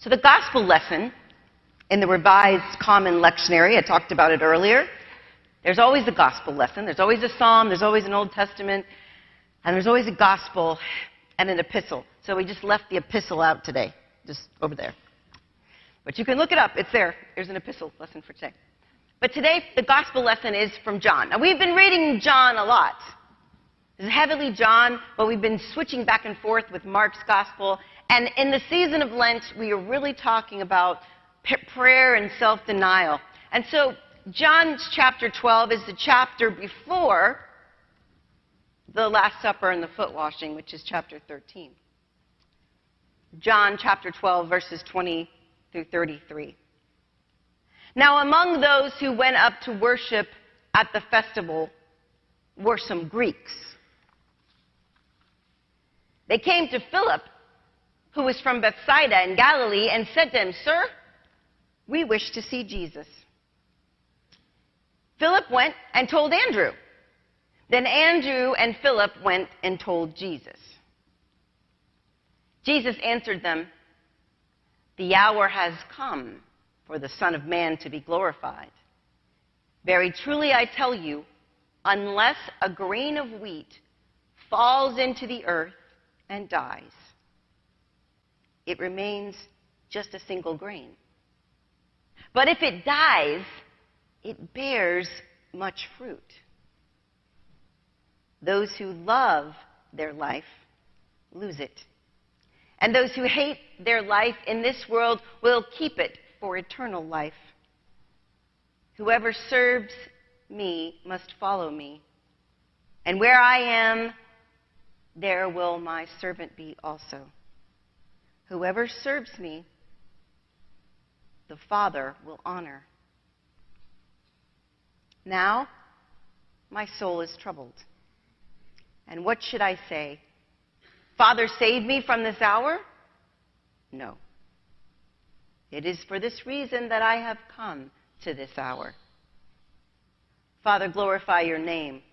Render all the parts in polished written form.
So the gospel lesson in the Revised Common Lectionary, I talked about it earlier, there's always a gospel lesson. There's always a psalm, there's always an Old Testament, and there's always a gospel and an epistle. So we just left the epistle out today, just over there. But you can look it up. It's there. There's an epistle lesson for today. But today, the gospel lesson is from John. Now, we've been reading John a lot. This is heavily John, but we've been switching back and forth with Mark's gospel. And in the season of Lent, we are really talking about prayer and self-denial. And so John's chapter 12 is the chapter before the Last Supper and the foot washing, which is chapter 13. John chapter 12, verses 20 through 33. Now, among those who went up to worship at the festival were some Greeks. They came to Philip, who was from Bethsaida in Galilee, and said to him, "Sir, we wish to see Jesus." Philip went and told Andrew. Then Andrew and Philip went and told Jesus. Jesus answered them, "The hour has come for the Son of Man to be glorified. Very truly I tell you, unless a grain of wheat falls into the earth and dies, it remains just a single grain. But if it dies, it bears much fruit. Those who love their life lose it. And those who hate their life in this world will keep it for eternal life. Whoever serves me must follow me. And where I am, there will my servant be also. Whoever serves me, the Father will honor. Now, my soul is troubled. And what should I say? Father, save me from this hour? No. It is for this reason that I have come to this hour. Father, glorify your name."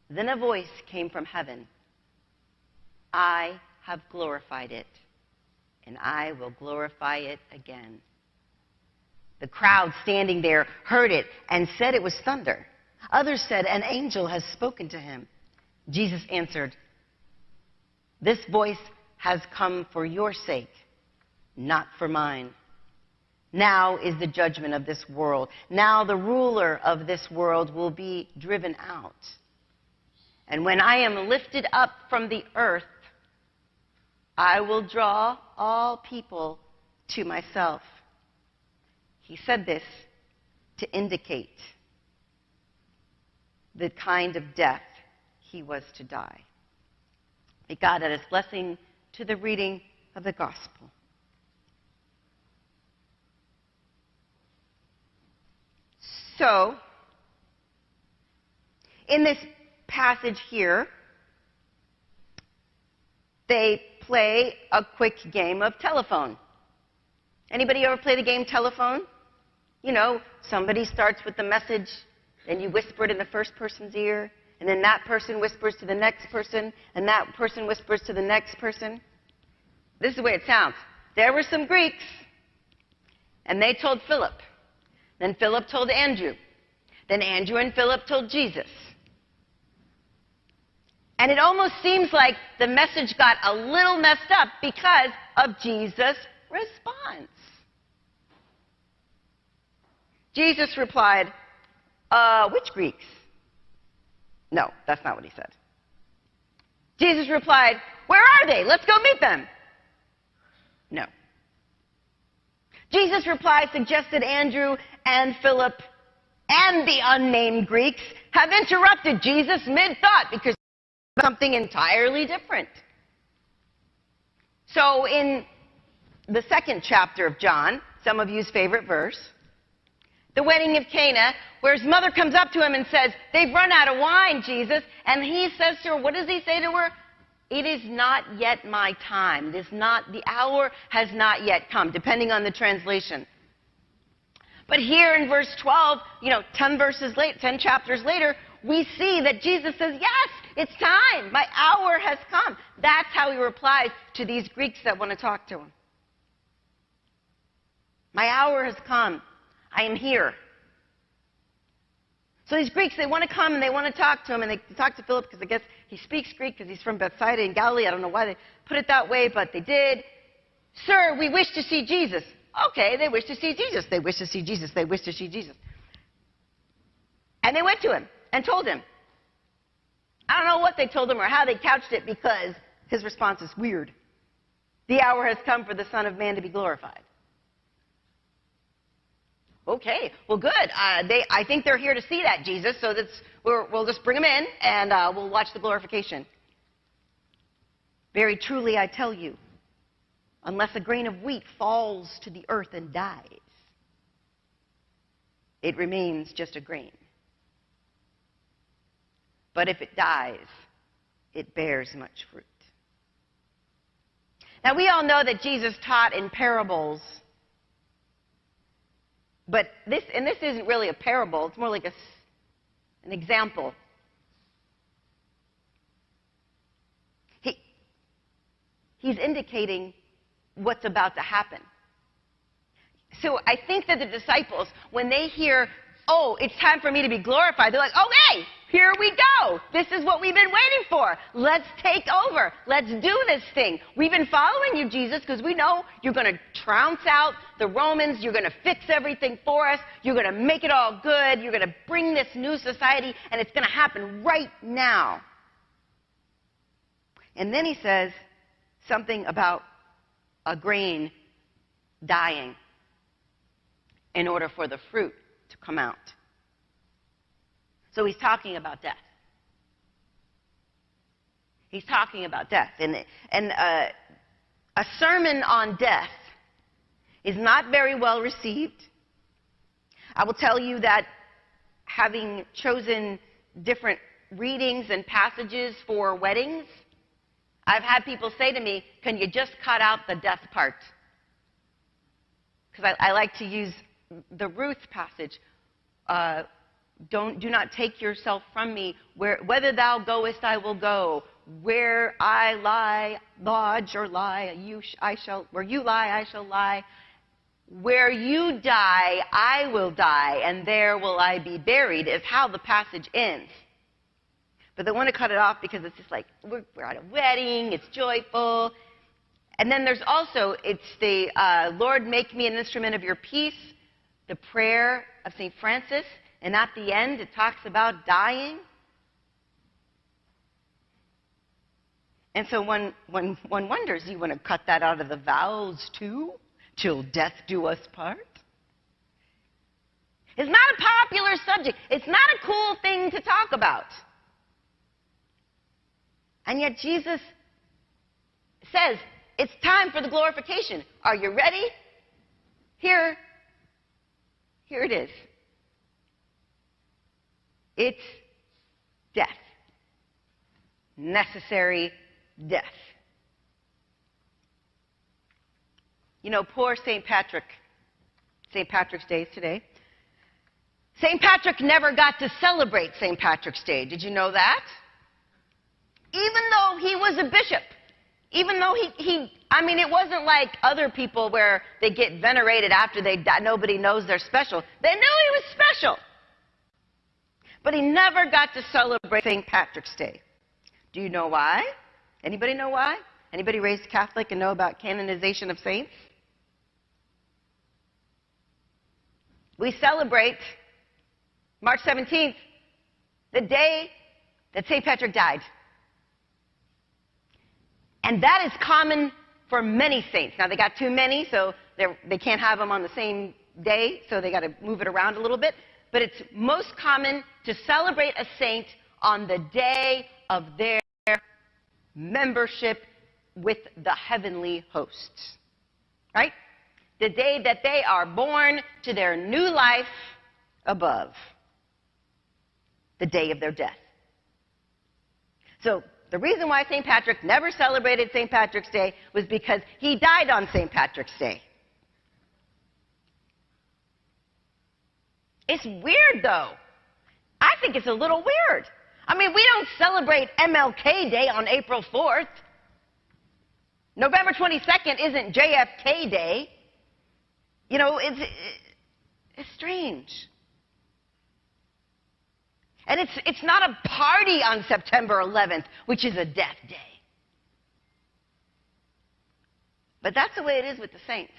Then a voice came from heaven. "I have glorified it, and I will glorify it again." The crowd standing there heard it and said it was thunder. Others said, "An angel has spoken to him." Jesus answered, "This voice has come for your sake, not for mine. Now is the judgment of this world. Now the ruler of this world will be driven out. And when I am lifted up from the earth, I will draw all people to myself." He said this to indicate the kind of death he was to die. May God add his blessing to the reading of the gospel. So, in this passage here, they play a quick game of telephone. Anybody ever play the game telephone? You know, somebody starts with the message, and you whisper it in the first person's ear, and then that person whispers to the next person, and that person whispers to the next person. This is the way it sounds. There were some Greeks, and they told Philip. Then Philip told Andrew. Then Andrew and Philip told Jesus. And it almost seems like the message got a little messed up because of Jesus' response. Jesus replied, "Which Greeks?" No, that's not what he said. Jesus replied, "Where are they? Let's go meet them." No. Jesus' reply suggested Andrew and Philip and the unnamed Greeks have interrupted Jesus mid-thought because something entirely different. So in the second chapter of John, some of you's favorite verse, the wedding of Cana, where his mother comes up to him and says, "They've run out of wine, Jesus." And he says to her, what does he say to her? "It is not yet my time. The hour has not yet come," depending on the translation. But here in verse 12, 10 chapters later, we see that Jesus says, "Yes, it's time. My hour has come." That's how he replies to these Greeks that want to talk to him. My hour has come. I am here. So these Greeks, they want to come and they want to talk to him, and they talk to Philip because I guess he speaks Greek because he's from Bethsaida in Galilee. I don't know why they put it that way, but they did. Sir, we wish to see Jesus. Okay, they wish to see Jesus. They wish to see Jesus. They wish to see Jesus. And they went to him and told him. I don't know what they told him or how they couched it, because his response is weird. The hour has come for the Son of Man to be glorified. Okay, well, good. I think they're here to see that, Jesus, so we'll just bring them in, and we'll watch the glorification. Very truly, I tell you, unless a grain of wheat falls to the earth and dies, it remains just a grain. But if it dies, it bears much fruit. Now, we all know that Jesus taught in parables. But this isn't really a parable. It's more like an example. He's indicating what's about to happen. So I think that the disciples, when they hear, oh, it's time for me to be glorified, they're like, okay, here we go. This is what we've been waiting for. Let's take over. Let's do this thing. We've been following you, Jesus, because we know you're going to trounce out the Romans. You're going to fix everything for us. You're going to make it all good. You're going to bring this new society, and it's going to happen right now. And then he says something about a grain dying in order for the fruit to come out. So he's talking about death. He's talking about death. And a sermon on death is not very well received. I will tell you that, having chosen different readings and passages for weddings, I've had people say to me, can you just cut out the death part? Because I like to use the Ruth passage. Do not take yourself from me. Whether thou goest, I will go. Where I lodge or lie, where you lie, I shall lie. Where you die, I will die, and there will I be buried, is how the passage ends. But they want to cut it off because it's just like, we're at a wedding, it's joyful. And then there's also, it's the Lord, make me an instrument of your peace, the prayer of St. Francis. And at the end, it talks about dying. And so one wonders, you want to cut that out of the vows too? Till death do us part? It's not a popular subject. It's not a cool thing to talk about. And yet Jesus says, it's time for the glorification. Are you ready? Here it is. It's death. Necessary death. You know, poor St. Patrick. St. Patrick's Day is today. St. Patrick never got to celebrate St. Patrick's Day. Did you know that? Even though he was a bishop. Even though it wasn't like other people where they get venerated after they die. Nobody knows they're special. They knew he was special. But he never got to celebrate St. Patrick's Day. Do you know why? Anybody know why? Anybody raised Catholic and know about canonization of saints? We celebrate March 17th, the day that St. Patrick died. And that is common for many saints. Now, they got too many, so they can't have them on the same day, so they got to move it around a little bit. But it's most common to celebrate a saint on the day of their membership with the heavenly hosts. Right? The day that they are born to their new life above. The day of their death. So, the reason why St. Patrick never celebrated St. Patrick's Day was because he died on St. Patrick's Day. It's weird, though. I think it's a little weird. I mean, we don't celebrate MLK Day on April 4th. November 22nd isn't JFK Day. It's strange. And it's not a party on September 11th, which is a death day. But that's the way it is with the saints.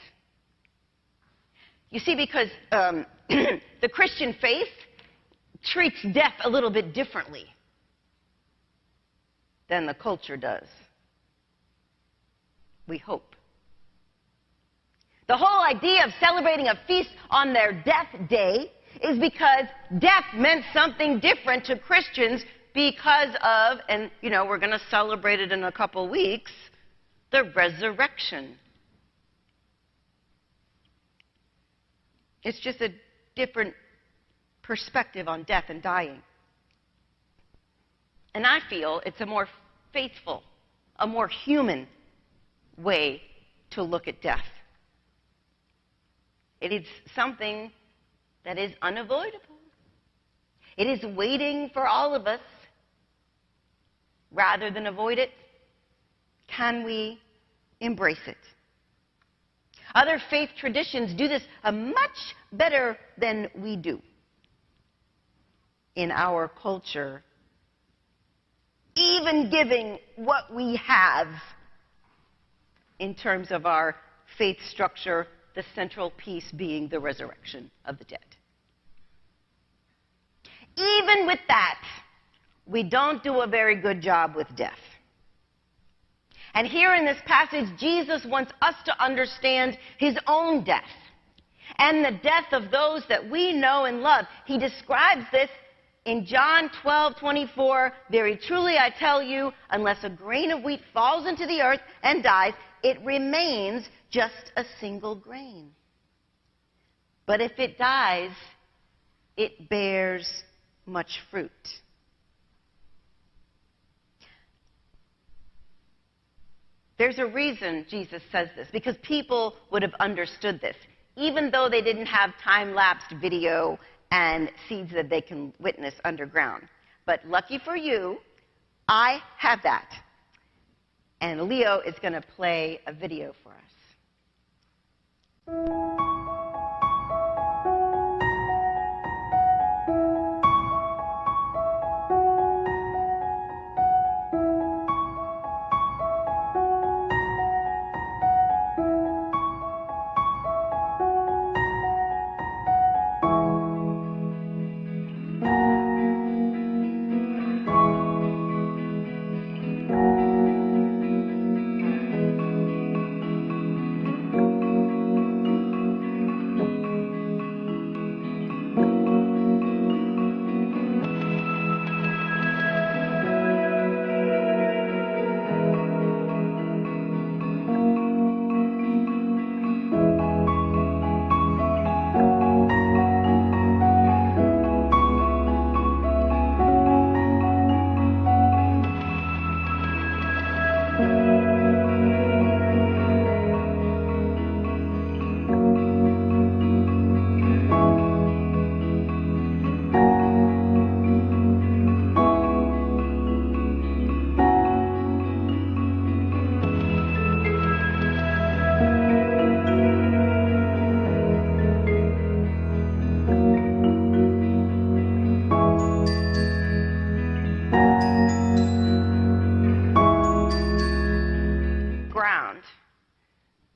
You see, because the Christian faith treats death a little bit differently than the culture does. We hope. The whole idea of celebrating a feast on their death day is because death meant something different to Christians because of, and we're going to celebrate it in a couple weeks, the resurrection. It's just a different perspective on death and dying. And I feel it's a more faithful, a more human way to look at death. It is something that is unavoidable. It is waiting for all of us. Rather than avoid it, can we embrace it? Other faith traditions do this much better than we do. In our culture, even giving what we have in terms of our faith structure, the central piece being the resurrection of the dead. Even with that, we don't do a very good job with death. And here in this passage, Jesus wants us to understand his own death and the death of those that we know and love. He describes this in John 12:24. Very truly I tell you, unless a grain of wheat falls into the earth and dies, it remains just a single grain. But if it dies, it bears much fruit. There's a reason Jesus says this, because people would have understood this, even though they didn't have time-lapsed video and seeds that they can witness underground. But lucky for you, I have that. And Leo is going to play a video for us.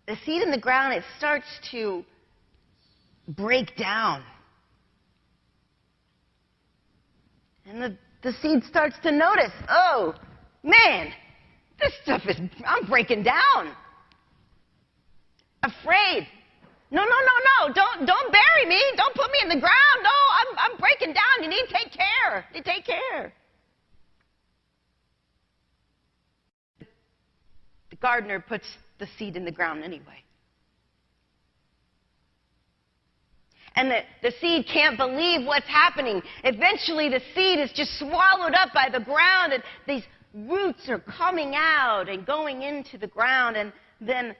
The seed in the ground, it starts to break down. And the seed starts to notice, oh, man, this stuff I'm breaking down. Afraid. No, don't bury me. Don't put me in the ground. No, I'm breaking down. You need to take care. You take care. The gardener puts the seed in the ground anyway. And the seed can't believe what's happening. Eventually, the seed is just swallowed up by the ground, and these roots are coming out and going into the ground, and then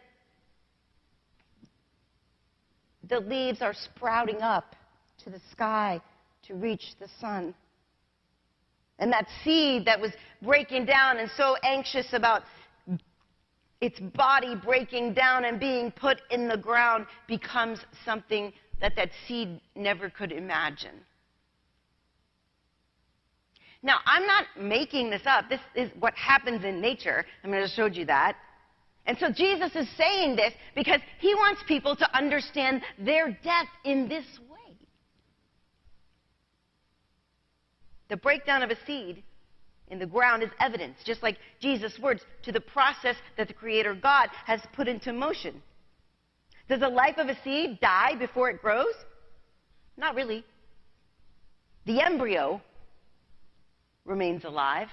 the leaves are sprouting up to the sky to reach the sun. And that seed that was breaking down and so anxious about its body breaking down and being put in the ground becomes something that seed never could imagine. Now, I'm not making this up. This is what happens in nature. I mean, I just showed you that. And so Jesus is saying this because he wants people to understand their death in this way. The breakdown of a seed in the ground is evidence, just like Jesus' words, to the process that the Creator God has put into motion. Does the life of a seed die before it grows? Not really. The embryo remains alive,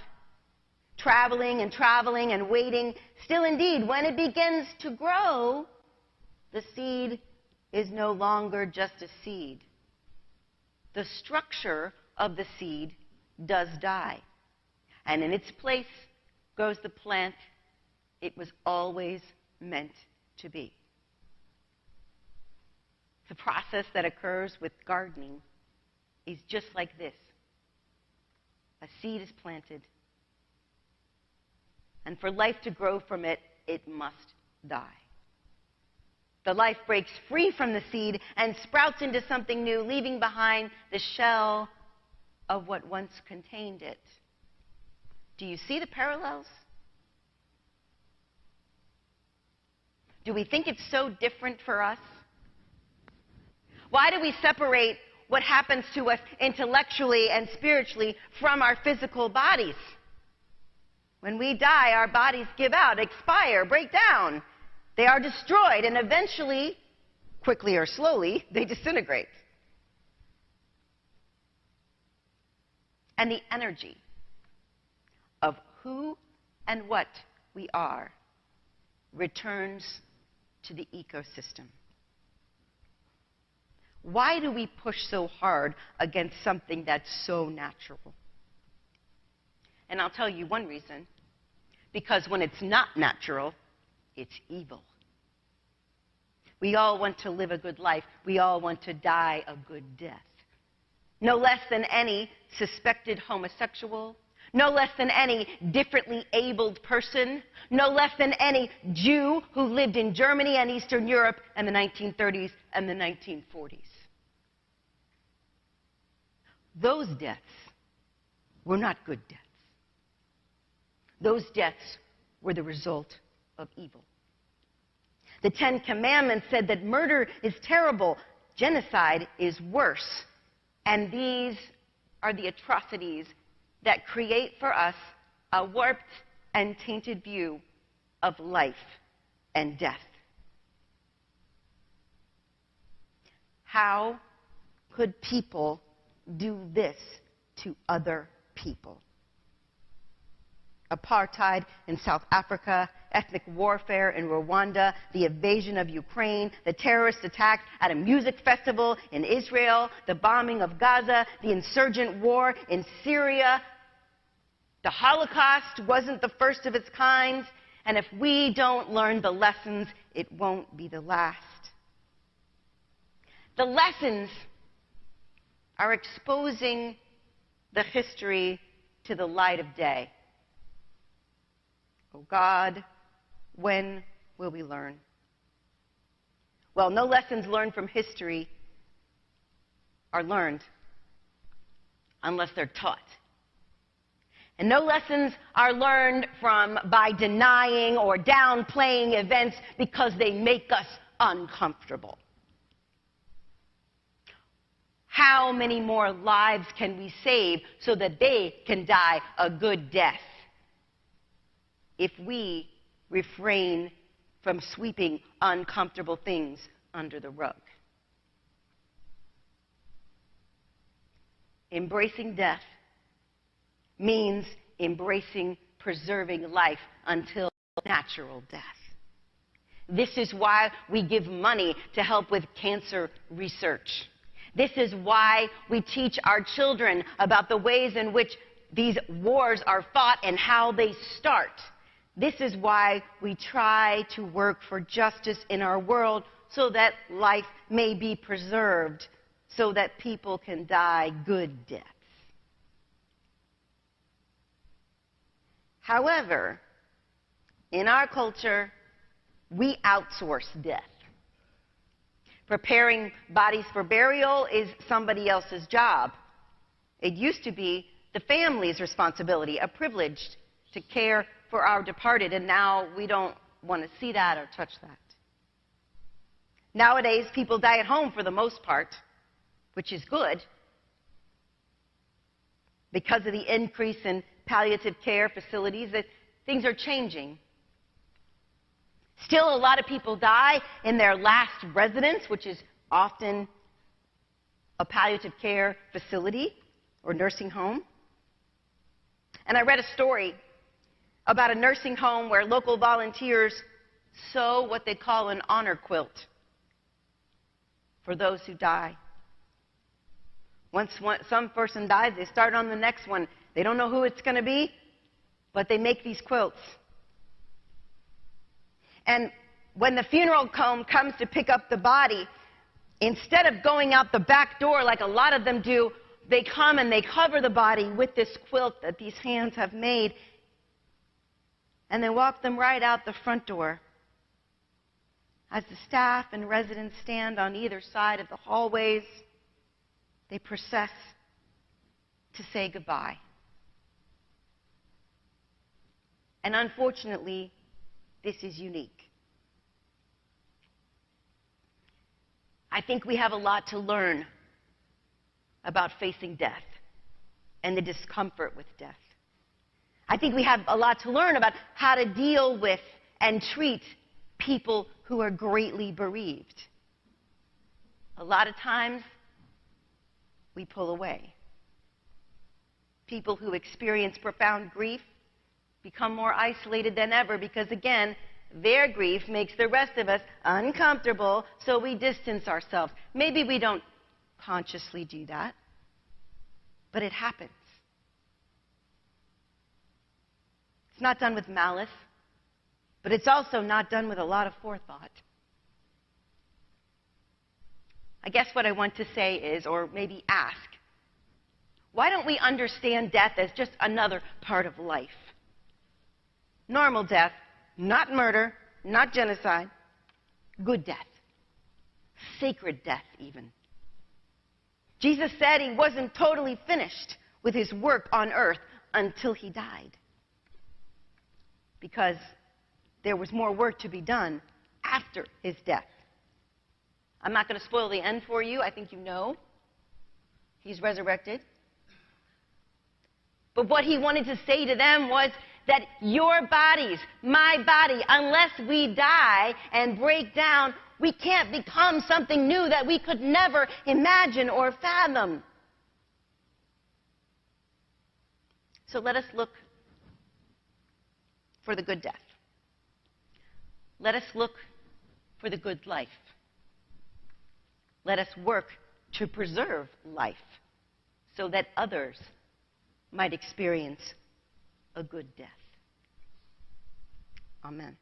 traveling and waiting. Still, indeed, when it begins to grow, the seed is no longer just a seed. The structure of the seed does die, and in its place grows the plant it was always meant to be. The process that occurs with gardening is just like this. A seed is planted, and for life to grow from it, it must die. The life breaks free from the seed and sprouts into something new, leaving behind the shell of what once contained it. Do you see the parallels? Do we think it's so different for us? Why do we separate what happens to us intellectually and spiritually from our physical bodies? When we die, our bodies give out, expire, break down. They are destroyed, and eventually, quickly or slowly, they disintegrate. And the energy of who and what we are returns to the ecosystem. Why do we push so hard against something that's so natural? And I'll tell you one reason. Because when it's not natural, it's evil. We all want to live a good life. We all want to die a good death. No less than any suspected homosexual, no less than any differently abled person, no less than any Jew who lived in Germany and Eastern Europe in the 1930s and the 1940s. Those deaths were not good deaths. Those deaths were the result of evil. The Ten Commandments said that murder is terrible, genocide is worse. And these are the atrocities that create for us a warped and tainted view of life and death. How could people do this to other people? Apartheid in South Africa, ethnic warfare in Rwanda, the invasion of Ukraine, the terrorist attack at a music festival in Israel, the bombing of Gaza, the insurgent war in Syria. The Holocaust wasn't the first of its kind, and if we don't learn the lessons, it won't be the last. The lessons are exposing the history to the light of day. Oh God, when will we learn? Well, no lessons learned from history are learned unless they're taught. And no lessons are learned by denying or downplaying events because they make us uncomfortable. How many more lives can we save so that they can die a good death if we refrain from sweeping uncomfortable things under the rug? Embracing death means embracing preserving life until natural death. This is why we give money to help with cancer research. This is why we teach our children about the ways in which these wars are fought and how they start. This is why we try to work for justice in our world so that life may be preserved, so that people can die good deaths. However, in our culture, we outsource death. Preparing bodies for burial is somebody else's job. It used to be the family's responsibility, a privilege to care for our departed, and now we don't want to see that or touch that. Nowadays, people die at home for the most part, which is good, because of the increase in palliative care facilities, that things are changing. Still, a lot of people die in their last residence, which is often a palliative care facility or nursing home. And I read a story about a nursing home where local volunteers sew what they call an honor quilt for those who die. Once some person dies, they start on the next one. They don't know who it's going to be, but they make these quilts. And when the funeral home comes to pick up the body, instead of going out the back door like a lot of them do, they come and they cover the body with this quilt that these hands have made, and they walk them right out the front door. As the staff and residents stand on either side of the hallways, they process to say goodbye. And unfortunately, this is unique. I think we have a lot to learn about facing death and the discomfort with death. I think we have a lot to learn about how to deal with and treat people who are greatly bereaved. A lot of times, we pull away. People who experience profound grief become more isolated than ever because, again, their grief makes the rest of us uncomfortable, so we distance ourselves. Maybe we don't consciously do that, but it happens. It's not done with malice, but it's also not done with a lot of forethought. I guess what I want to say is, or maybe ask, why don't we understand death as just another part of life? Normal death, not murder, not genocide, good death, sacred death even. Jesus said he wasn't totally finished with his work on earth until he died, because there was more work to be done after his death. I'm not going to spoil the end for you. I think you know. He's resurrected. But what he wanted to say to them was that your bodies, my body, unless we die and break down, we can't become something new that we could never imagine or fathom. So let us look for the good death. Let us look for the good life. Let us work to preserve life so that others might experience a good death. Amen.